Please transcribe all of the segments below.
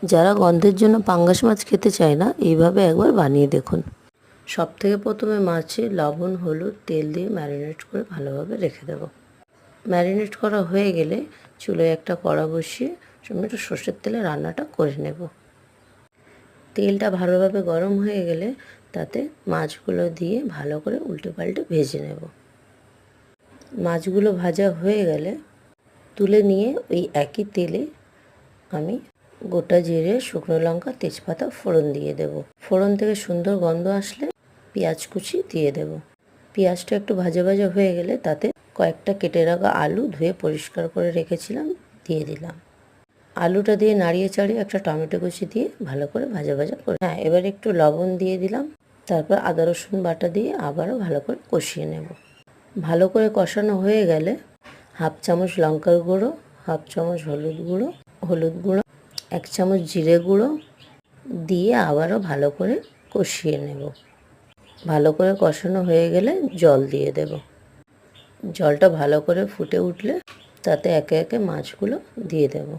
যারা গন্ধের জন্য পাঙ্গাস মাছ খেতে চায় না, এইভাবে একবার বানিয়ে দেখুন। সবথেকে প্রথমে মাছে লবণ, হলুদ, তেল দিয়ে ম্যারিনেট করে ভালোভাবে রেখে দেবো। ম্যারিনেট করা হয়ে গেলে চুলোয় একটা কড়া বসিয়ে একটু সর্ষের তেলে রান্নাটা করে নেব। তেলটা ভালোভাবে গরম হয়ে গেলে তাতে মাছগুলো দিয়ে ভালো করে উল্টে পাল্টে ভেজে নেব। মাছগুলো ভাজা হয়ে গেলে তুলে নিয়ে ওই একই তেলে আমি গোটা জিরে, শুকনো লঙ্কা, তেজপাতা ফোড়ন দিয়ে দেব। ফোড়ন থেকে সুন্দর গন্ধ আসলে পেঁয়াজ কুচি দিয়ে দেব। পেঁয়াজটা একটু ভাজা ভাজা হয়ে গেলে তাতে কয়েকটা কেটে রাখা আলু ধুয়ে পরিষ্কার করে রেখেছিলাম দিয়ে দিলাম। আলুটা দিয়ে নাড়িয়ে চাড়িয়ে একটা টমেটো কুচি দিয়ে ভালো করে ভাজা ভাজা করে এবার একটু লবণ দিয়ে দিলাম। তারপর আদা রসুন বাটা দিয়ে আবারও ভালো করে কষিয়ে নেব। ভালো করে কষানো হয়ে গেলে হাফ চামচ লঙ্কার গুঁড়ো, হাফ চামচ হলুদ গুঁড়ো, 1 চামচ জিরে গুঁড়ো দিয়ে আবারও ভালো করে কষিয়ে নেব। ভালো করে কষানো হয়ে গেলে জল দিয়ে দেব। জলটা ভালো করে ফুটে উঠলে তাতে একে একে মাছগুলো দিয়ে দেব।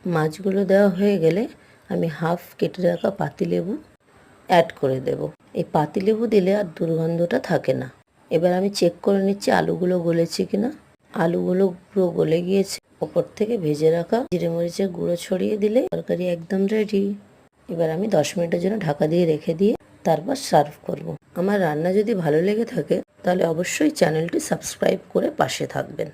মাছগুলো দেওয়া হয়ে গেলে আমি হাফ কেটে রাখা পাতিলেবু অ্যাড করে দেব। এই পাতিলেবু দিলে আর দুর্গন্ধটা থাকে না। এবার আমি চেক করে নিচ্ছি আলুগুলো গলেছে কিনা। আলুগুলো পুরো গলে গিয়েছে। ওপর থেকে ভেজে রাখা জিরে মরিচের গুঁড়ো ছড়িয়ে দিলে তরকারি একদম রেডি। এবার আমি 10 মিনিটের জন্য ঢাকা দিয়ে রেখে দিয়ে তারপর সার্ভ করব। আমার রান্না যদি ভালো লেগে থাকে তাহলে অবশ্যই চ্যানেলটি সাবস্ক্রাইব করে পাশে থাকবেন।